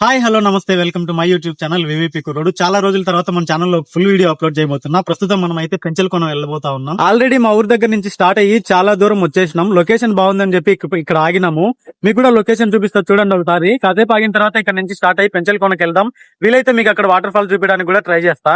Hi hello నమస్తే welcome to my YouTube channel VVP కుర్రోడు. చాలా రోజుల తర్వాత మన ఛానల్లో ఫుల్ వీడియో అప్లోడ్ చేయబోతున్నా. ప్రస్తుతం మనం అయితే పెంచలకోన వెళ్ళబోతా ఉన్నాం. ఆల్రెడీ మా ఊరి దగ్గర నుంచి స్టార్ట్ అయ్యి చాలా దూరం వచ్చేసినాం. లొకేషన్ బాగుందని చెప్పి ఇక్కడ ఆగినాము. మీకు కూడా లొకేషన్ చూపిస్తా చూడండి ఒకసారి. కాసేపు ఆగిన తర్వాత ఇక్కడ నుంచి స్టార్ట్ అయ్యి పెంచలకోనకి వెళ్దాం. వీలైతే మీకు అక్కడ వాటర్ ఫాల్ చూపించడానికి కూడా ట్రై చేస్తా.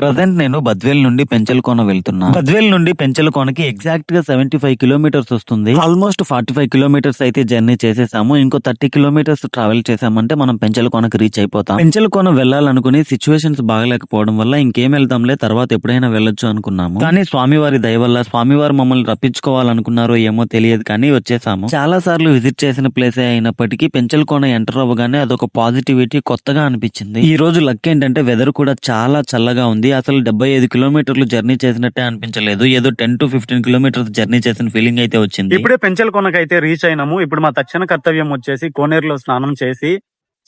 ప్రజెంట్ నేను బద్వేల్ నుండి పెంచలకోన వెళ్తున్నా. బద్వేల్ నుండి పెంచలకోనకి ఎగ్జాక్ట్ గా 75 కిలోమీటర్స్ వస్తుంది. ఆల్మోస్ట్ 45 కిలోమీటర్స్ అయితే జర్నీ చేసేసాము. ఇంకో 30 కిలోమీటర్స్ ట్రావెల్ చేసామంటే మనం పెంచలకోనకి రీచ్ అయిపోతాం. పెంచలకోన వెళ్లాలనుకుని సిచ్యువేషన్స్ బాగలేకపోవడం వల్ల ఇంకేం వెళ్తాంలే, తర్వాత ఎప్పుడైనా వెళ్ళొచ్చు అనుకున్నాము. కానీ స్వామివారి దయ వల్ల స్వామివారు మమ్మల్ని రప్పించుకోవాలనుకున్నారో ఏమో తెలియదు, కానీ వచ్చేసాము. చాలా సార్లు విజిట్ చేసిన ప్లేసే అయినప్పటికీ పెంచలకోన ఎంటర్ అవ్వగానే అదొక పాజిటివిటీ కొత్తగా అనిపించింది. ఈ రోజు లక్ ఏంటంటే వెదర్ కూడా చాలా చల్లగా ఉంది. అసలు 75 కిలోమీటర్లు జర్నీ చేసినట్టే అనిపించలేదు. ఏదో 10 to 15 కిలోమీటర్స్ జర్నీ చేసిన ఫీలింగ్ అయితే వచ్చింది. ఇప్పుడే పెంచలకోనకి అయితే రీచ్ అయినాము. ఇప్పుడు మా తక్షణ కర్తవ్యం వచ్చేసి కోనేరులో స్నానం చేసి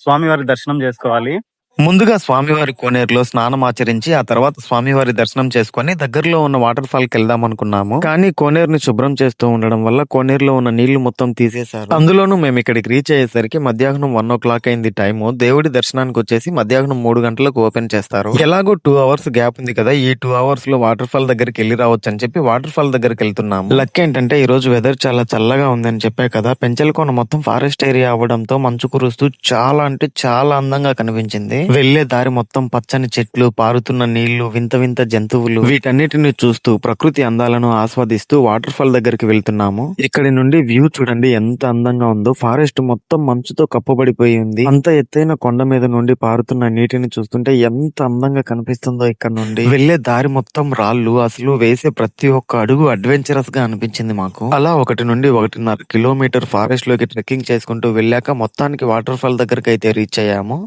స్వామివారి దర్శనం చేసుకోవాలి. ముందుగా స్వామివారి కోనేరులో స్నానం ఆచరించి ఆ తర్వాత స్వామివారి దర్శనం చేసుకుని దగ్గరలో ఉన్న వాటర్ ఫాల్ కి వెళ్దాం అనుకున్నాము. కానీ కోనేరుని శుభ్రం చేస్తూ ఉండడం వల్ల కోనేరులో ఉన్న నీళ్లు మొత్తం తీసేశారు. అందులోనూ మేము ఇక్కడికి రీచ్ అయ్యేసరికి మధ్యాహ్నం 1 o'clock అయింది టైము. దేవుడి దర్శనానికి వచ్చేసి మధ్యాహ్నం 3 గంటలకు ఓపెన్ చేస్తారు. ఎలాగో 2 hours గ్యాప్ ఉంది కదా, ఈ 2 hours లో వాటర్ ఫాల్ దగ్గరికి వెళ్ళి రావచ్చు అని చెప్పి వాటర్ ఫాల్ దగ్గరికి వెళ్తున్నాము. లక్ ఏంటంటే ఈ రోజు వెదర్ చాలా చల్లగా ఉందని చెప్పే కదా, పెంచలకోన మొత్తం ఫారెస్ట్ ఏరియా అవడంతో మంచు కురుస్తూ చాలా అంటే చాలా అందంగా కనిపించింది. వెళ్లే దారి మొత్తం పచ్చని చెట్లు, పారుతున్న నీళ్లు, వింత వింత జంతువులు, వీటన్నిటిని చూస్తూ ప్రకృతి అందాలను ఆస్వాదిస్తూ వాటర్ ఫాల్ దగ్గరికి వెళ్తున్నాము. ఇక్కడి నుండి వ్యూ చూడండి ఎంత అందంగా ఉందో. ఫారెస్ట్ మొత్తం మంచుతో కప్పబడిపోయి ఉంది. అంత ఎత్తైన కొండ మీద నుండి పారుతున్న నీటిని చూస్తుంటే ఎంత అందంగా కనిపిస్తుందో. ఇక్కడ నుండి వెళ్లే దారి మొత్తం రాళ్లు. అసలు వేసే ప్రతి ఒక్క అడుగు అడ్వెంచరస్ గా అనిపించింది మాకు. అలా 1 నుండి 1.5 కిలోమీటర్ ఫారెస్ట్ లోకి ట్రెక్కింగ్ చేసుకుంటూ వెళ్ళాక మొత్తానికి వాటర్ ఫాల్ దగ్గరికి అయితే రీచ్ అయ్యాము.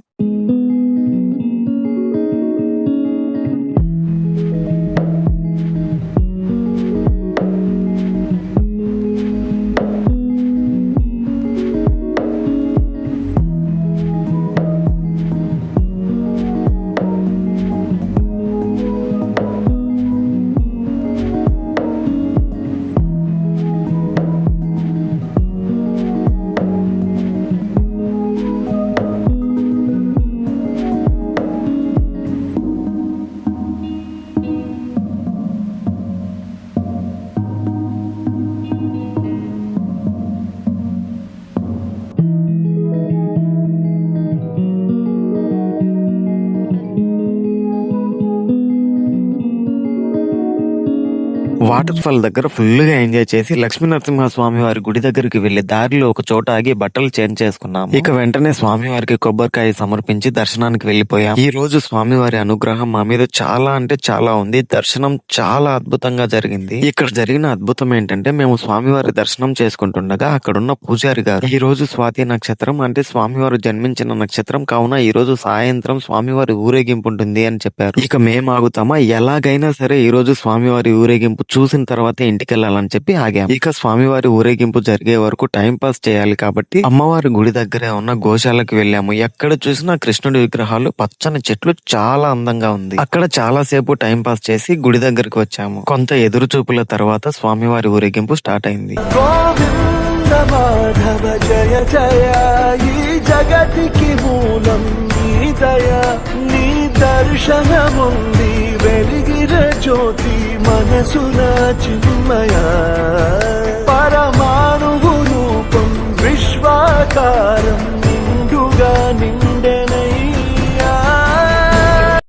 వాటర్ ఫాల్ దగ్గర ఫుల్ గా ఎంజాయ్ చేసి లక్ష్మీ నరసింహ స్వామి వారి గుడి దగ్గరికి వెళ్లి దారిలో ఒక చోట ఆగి బట్టలు చేంజ్ చేసుకున్నాము. ఇక వెంటనే స్వామివారికి కొబ్బరికాయ సమర్పించి దర్శనానికి వెళ్లిపోయాం. ఈ రోజు స్వామివారి అనుగ్రహం మా మీద చాలా అంటే చాలా ఉంది. దర్శనం చాలా అద్భుతంగా జరిగింది. ఇక్కడ జరిగిన అద్భుతం ఏంటంటే, మేము స్వామివారి దర్శనం చేసుకుంటుండగా అక్కడున్న పూజారి గారు ఈ రోజు స్వాతి నక్షత్రం అంటే స్వామివారు జన్మించిన నక్షత్రం కావున ఈ రోజు సాయంత్రం స్వామివారి ఊరేగింపు ఉంటుంది అని చెప్పారు. ఇక మేము ఆగుతామా, ఎలాగైనా సరే ఈ రోజు స్వామివారి ఊరేగింపు చూసిన తర్వాత ఇంటికి వెళ్ళాలని చెప్పి ఆగాం. ఇక స్వామివారి ఊరేగింపు జరిగే వరకు టైం పాస్ చేయాలి కాబట్టి అమ్మవారి గుడి దగ్గరే ఉన్న గోశాలకు వెళ్ళాము. ఎక్కడ చూసినా కృష్ణుడి విగ్రహాలు, పచ్చని చెట్లు, చాలా అందంగా ఉంది. అక్కడ చాలా సేపు టైం పాస్ చేసి గుడి దగ్గరికి వచ్చాము. కొంత ఎదురు చూపుల తర్వాత స్వామివారి ఊరేగింపు స్టార్ట్ అయింది. జయ జయ ఈ జగతికి మూలం నీ దయ, నీ దర్శనముంది వెలిగిన జ్యోతి మనసున చిన్మయ.